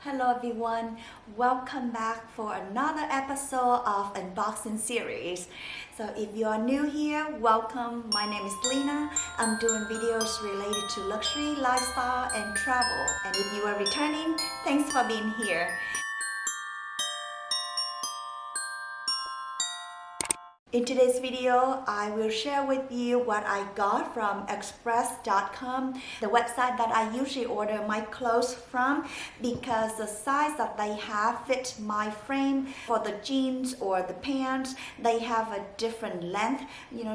Hello everyone, welcome back for another episode of unboxing series. So if you are new here, welcome. My name is Lena. I'm doing videos related to luxury, lifestyle and travel. And if you are returning, thanks for being here. In today's video, I will share with you what I got from express.com, the website that I usually order my clothes from, because the size that they have fits my frame. For the jeans or the pants, they have a different length,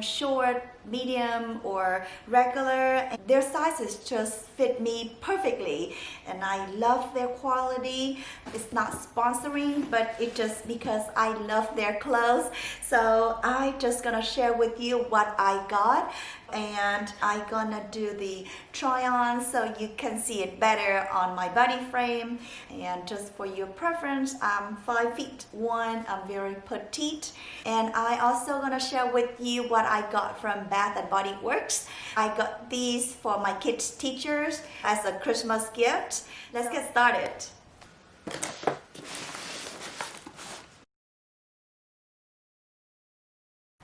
short, medium or regular. Their sizes just fit me perfectly and I love their quality. It's not sponsoring, but it's just because I love their clothes. So I just gonna share with you what I got, and I gonna do the try on so you can see it better on my body frame. And just for your preference, I'm 5'1", I'm very petite, and I also gonna share with you what I got from Bath and Body Works. I got these for my kids' teachers as a Christmas gift. Let's get started.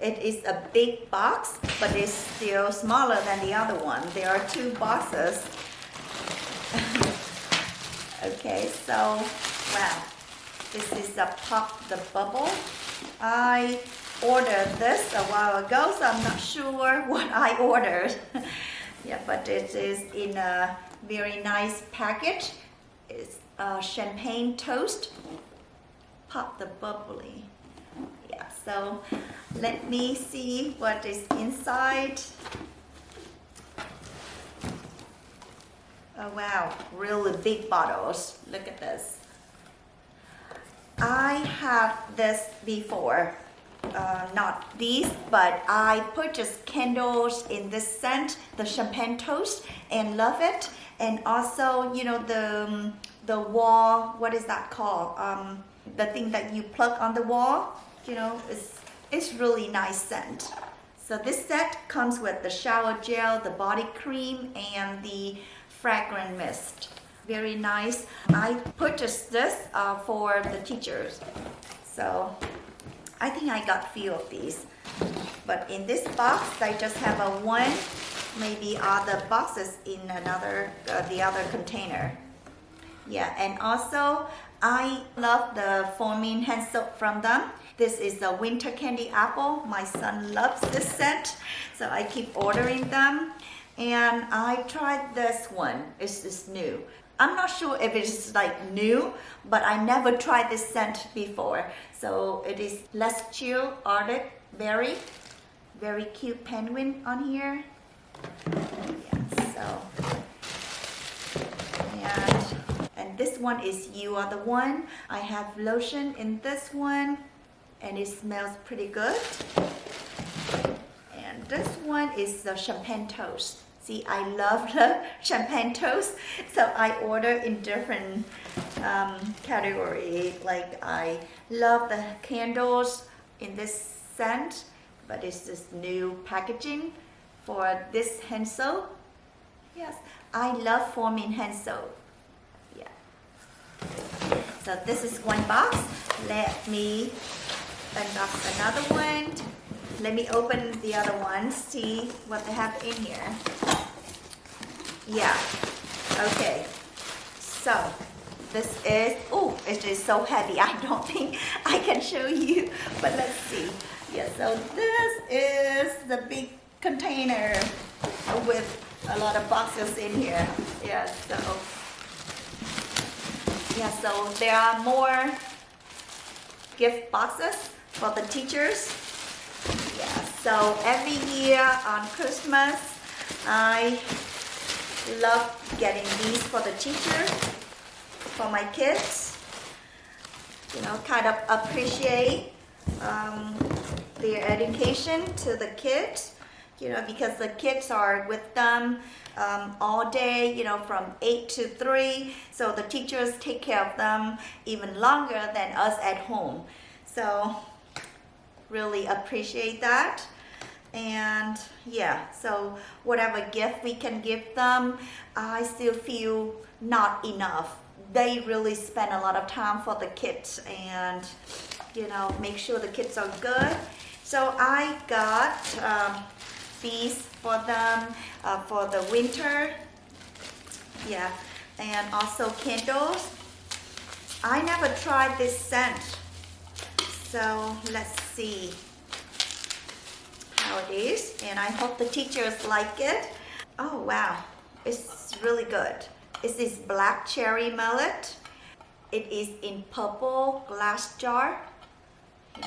It is a big box, but it's still smaller than the other one. There are two boxes. Okay, so, wow, this is a Pop the Bubble. I ordered this a while ago, so I'm not sure what I ordered. Yeah, but it is in a very nice package. It's champagne toast, Pop the Bubbly. Yeah, so let me see what is inside. Oh wow, really big bottles. Look at this. I had this before, not these, but I purchased candles in this scent, the champagne toast, and love it. And also, the wall, what is that called? The thing that you plug on the wall, it's really nice scent. So this set comes with the shower gel, the body cream, and the fragrant mist. Very nice. I purchased this for the teachers. So I think I got a few of these. But in this box, I just have a one, maybe other boxes in the other container. Yeah, and also I love the foaming hand soap from them. This is the winter candy apple. My son loves this scent, so I keep ordering them. And I tried this one. It's new. I'm not sure if it's like new, but I never tried this scent before. So it is Less Chill Arctic Berry. Very cute penguin on here. Yeah, so. And this one is You Are the One. I have lotion in this one, and it smells pretty good. And this one is the champagne toast. See, I love the champagne toast, so I order in different category. Like I love the candles in this scent, but it's this new packaging for this hand soap. Yes, I love foaming hand soap. Yeah. So this is one box. Let me unbox another one. Let me open the other one, see what they have in here. Yeah, okay. So this is, oh, it is so heavy. I don't think I can show you, but let's see. Yeah, so this is the big container with a lot of boxes in here. Yeah, so there are more gift boxes for the teachers. Yeah, so every year on Christmas, I love getting these for the teachers, for my kids. Kind of appreciate their education to the kids. Because the kids are with them all day, from 8 to 3. So the teachers take care of them even longer than us at home. So really appreciate that. And yeah, so whatever gift we can give them, I still feel not enough. they really spend a lot of time for the kids and, you know, make sure the kids are good. So I got these for them for the winter. Yeah, and also candles. I never tried this scent. So let's see how it is. And I hope the teachers like it. Oh wow, it's really good. It is black cherry mallet. It is in purple glass jar. Yeah.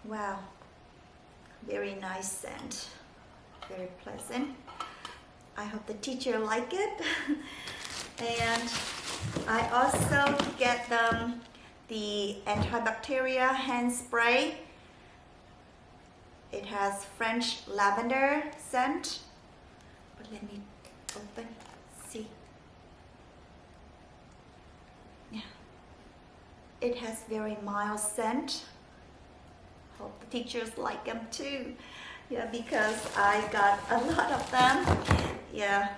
Wow, very nice scent, very pleasant. I hope the teacher like it. And I also get them the antibacterial hand spray. It has French lavender scent. But let me open, see. Yeah. It has very mild scent. Hope the teachers like them too. Yeah, because I got a lot of them. Yeah,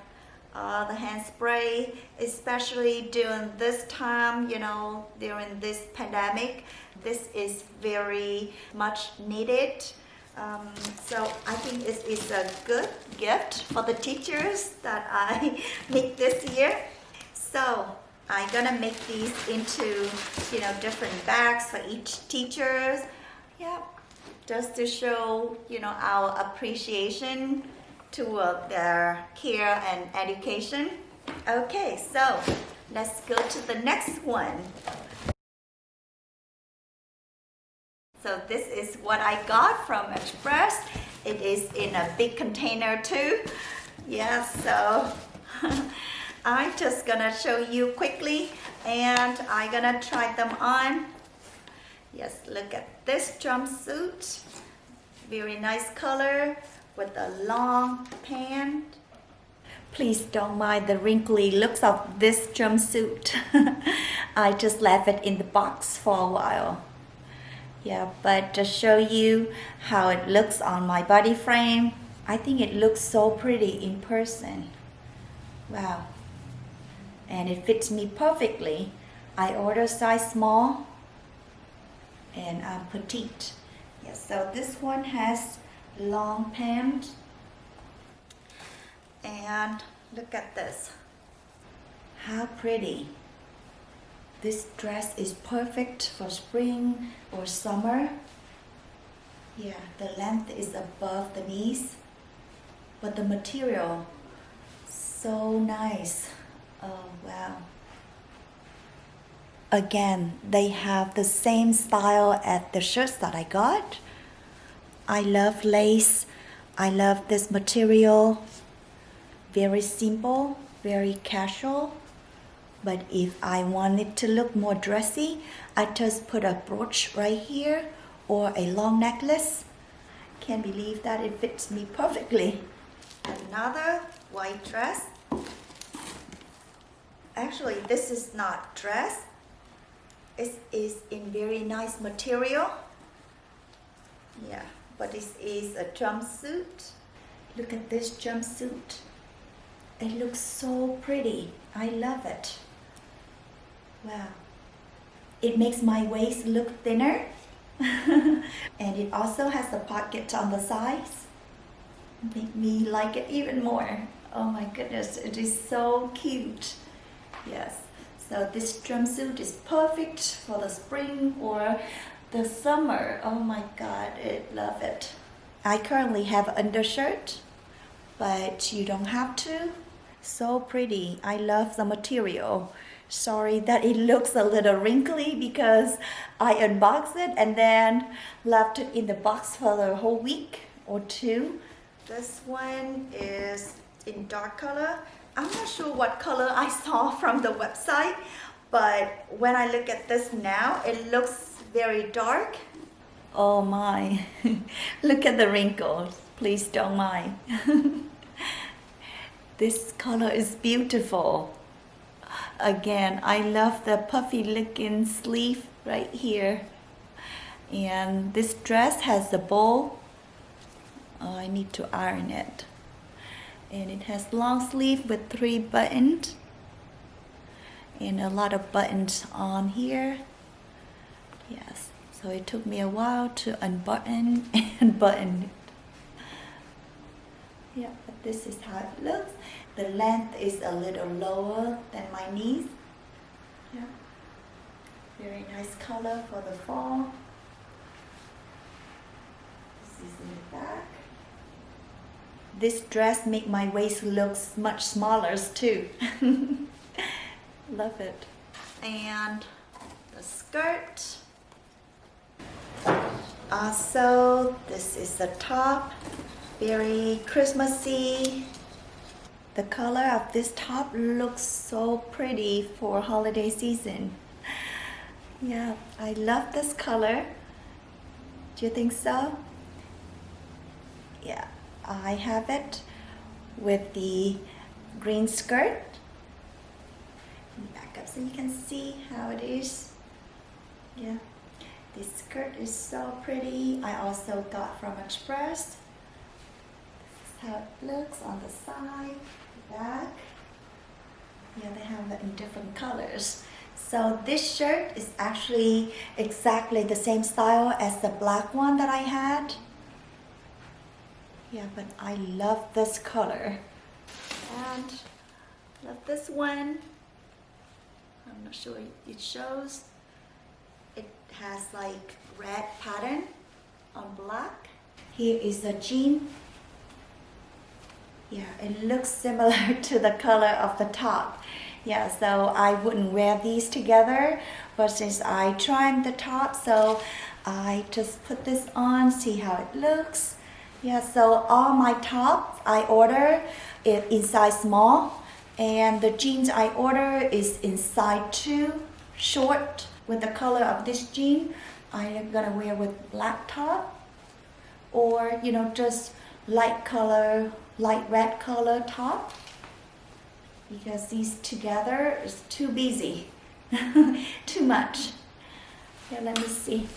the hand spray, especially during this time, you know, during this pandemic, this is very much needed. So I think it is a good gift for the teachers that I make this year. So I'm gonna make these into, you know, different bags for each teacher. Yeah, just to show, you know, our appreciation toward their care and education. Okay, so let's go to the next one. So this is what I got from Express. It is in a big container too. Yeah, so I'm just gonna show you quickly and I'm gonna try them on. Yes, look at this jumpsuit. Very nice color with a long pant. Please don't mind the wrinkly looks of this jumpsuit. I just left it in the box for a while. Yeah, but to show you how it looks on my body frame, I think it looks so pretty in person. Wow. And it fits me perfectly. I ordered size small and I'm petite. Yes, so this one has long pant. And look at this. How pretty. This dress is perfect for spring or summer. Yeah, the length is above the knees, but the material, so nice. Oh, wow. Again, they have the same style as the shirts that I got. I love lace. I love this material. Very simple, very casual. But if I want it to look more dressy, I just put a brooch right here or a long necklace. Can't believe that it fits me perfectly. Another white dress. Actually, this is not dress. It is in very nice material. Yeah, but this is a jumpsuit. Look at this jumpsuit. It looks so pretty. I love it. Wow. It makes my waist look thinner. And it also has the pocket on the sides. Make me like it even more. Oh my goodness, it is so cute. Yes. So this jumpsuit is perfect for the spring or the summer. Oh my God, I love it. I currently have undershirt, but you don't have to. So pretty. I love the material. Sorry that it looks a little wrinkly because I unboxed it and then left it in the box for the whole week or two. This one is in dark color. I'm not sure what color I saw from the website, but when I look at this now, it looks very dark. Oh my, look at the wrinkles. Please don't mind. This color is beautiful. Again, I love the puffy looking sleeve right here. And this dress has the bow. Oh, I need to iron it. And it has long sleeve with 3 buttons. and a lot of buttons on here. Yes, so it took me a while to unbutton and button it. Yeah, but this is how it looks. The length is a little lower than my knees. Yeah, very nice color for the fall. This is in the back. This dress make my waist looks much smaller too. Love it. And the skirt. Also, this is the top. Very Christmassy. The color of this top looks so pretty for holiday season. Yeah, I love this color. Do you think so? Yeah, I have it with the green skirt. Back up so you can see how it is. Yeah, this skirt is so pretty. I also got from Express. This is how it looks on the side, the back. Yeah, they have it in different colors. So this shirt is actually exactly the same style as the black one that I had. Yeah, but I love this color. And love this one. I'm not sure it shows. It has like red pattern on black. Here is the jean. Yeah, it looks similar to the color of the top. Yeah, so I wouldn't wear these together, but since I trimmed the top, so I just put this on, see how it looks. Yeah, so all my tops I order it in size small, and the jeans I order is in size 2, short. With the color of this jean, I'm gonna wear with black top, or just light color, light red color top, because these together is too busy, too much. Yeah, let me see.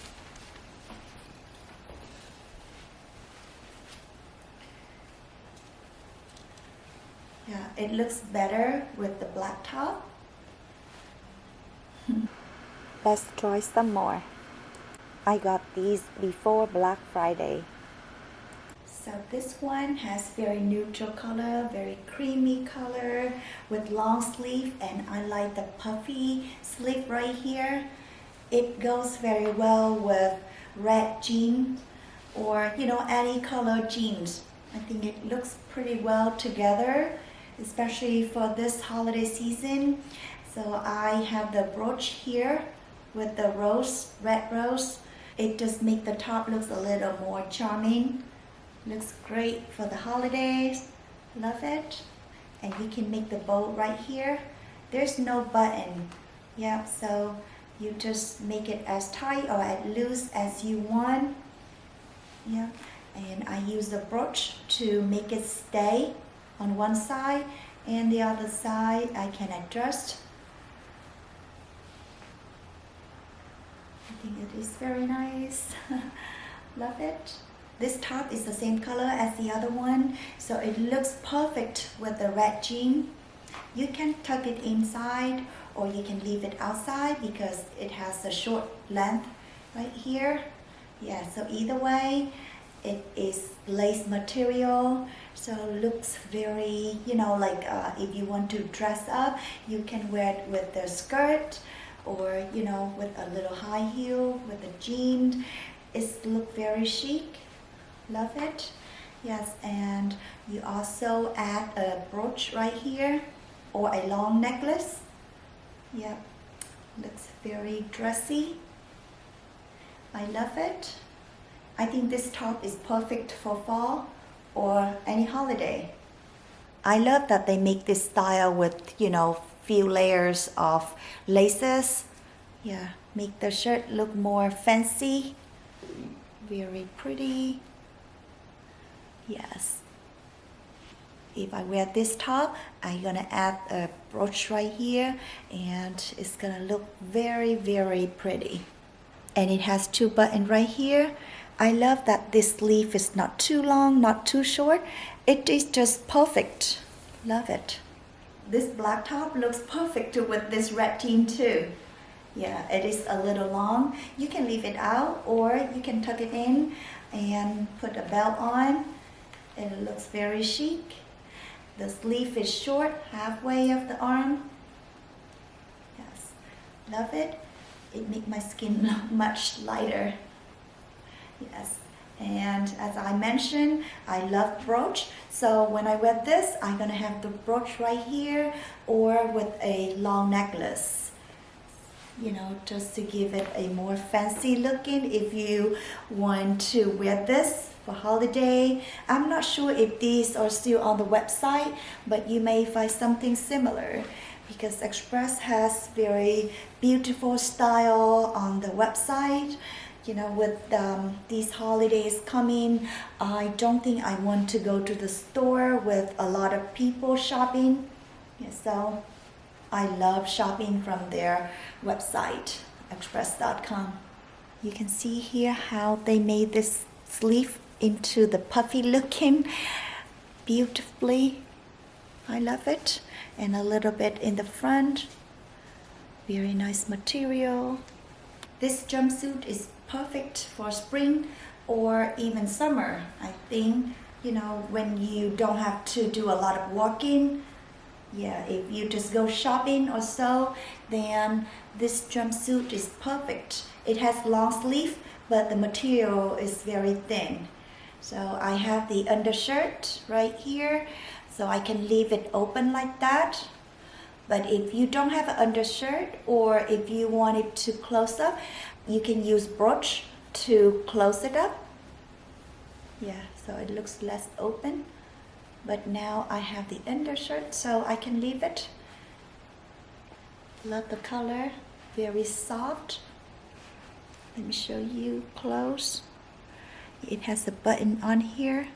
Yeah, it looks better with the black top. Let's try some more. I got these before Black Friday. So this one has very neutral color, very creamy color with long sleeve, and I like the puffy sleeve right here. It goes very well with red jeans or any color jeans. I think it looks pretty well together, especially for this holiday season. So I have the brooch here with the rose, red rose. It just makes the top looks a little more charming. Looks great for the holidays. Love it. And you can make the bow right here. There's no button. Yeah, so you just make it as tight or as loose as you want. Yeah, and I use the brooch to make it stay on one side, and the other side I can adjust. I think it is very nice. Love it. This top is the same color as the other one, so it looks perfect with the red jean. You can tuck it inside or you can leave it outside because it has a short length right here. Yeah, so either way, it is lace material, so it looks very, like if you want to dress up, you can wear it with the skirt or, with a little high heel, with the jean. It looks very chic. Love it. Yes, and you also add a brooch right here or a long necklace. Yep, looks very dressy. I love it. I think this top is perfect for fall or any holiday. I love that they make this style with, few layers of laces. Yeah, make the shirt look more fancy. Very pretty. Yes. If I wear this top, I'm gonna add a brooch right here, and it's gonna look very, very pretty. And it has 2 buttons right here. I love that this sleeve is not too long, not too short. It is just perfect. Love it. this black top looks perfect with this red jean too. Yeah, it is a little long. You can leave it out or you can tuck it in and put a belt on. It looks very chic. The sleeve is short, halfway of the arm. Yes, love it. It makes my skin look much lighter. Yes, and as I mentioned, I love brooch. So when I wear this, I'm gonna have the brooch right here or with a long necklace. You know, just to give it a more fancy looking. If you want to wear this for holiday, I'm not sure if these are still on the website, but you may find something similar because Express has very beautiful style on the website. You know, with these holidays coming, I don't think I want to go to the store with a lot of people shopping. Yeah, so I love shopping from their website, express.com. You can see here how they made this sleeve into the puffy looking beautifully. I love it. And a little bit in the front. Very nice material. This jumpsuit is perfect for spring or even summer. I think, you know, when you don't have to do a lot of walking. Yeah, if you just go shopping or so, then this jumpsuit is perfect. It has long sleeve, but the material is very thin. So I have the undershirt right here, so I can leave it open like that. But if you don't have an undershirt or if you want it to close up, you can use brooch to close it up. Yeah, so it looks less open. But now I have the undershirt, so I can leave it. Love the color, very soft. Let me show you close. It has a button on here.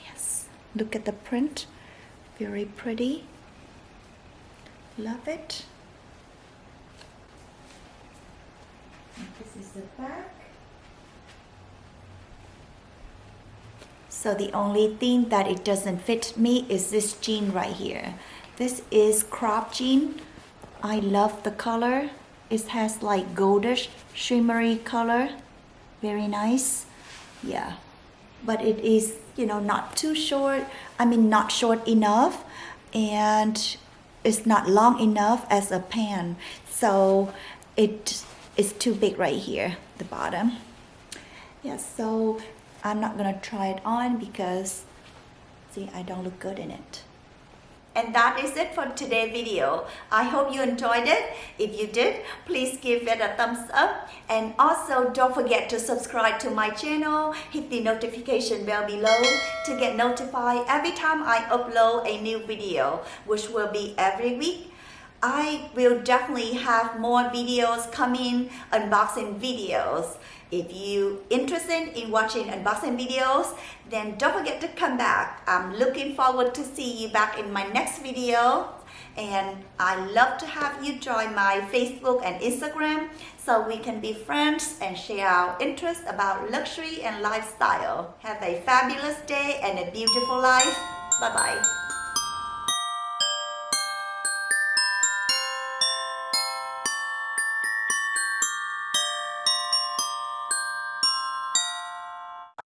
Yes, look at the print, very pretty. Love it. And this is the back. So the only thing that it doesn't fit me is this jean right here. This is crop jean. I love the color. It has like goldish shimmery color. Very nice. Yeah. But it is, you know, not too short. I mean, not short enough. And it's not long enough as a pant. So it is too big right here, the bottom. Yeah, so I'm not gonna try it on because, see, I don't look good in it. And that is it for today's video. I hope you enjoyed it. If you did, please give it a thumbs up. And also don't forget to subscribe to my channel. Hit the notification bell below to get notified every time I upload a new video, which will be every week. I will definitely have more videos coming, unboxing videos. If you're interested in watching unboxing videos, then don't forget to come back. I'm looking forward to see you back in my next video. And I love to have you join my Facebook and Instagram so we can be friends and share our interests about luxury and lifestyle. Have a fabulous day and a beautiful life. Bye-bye.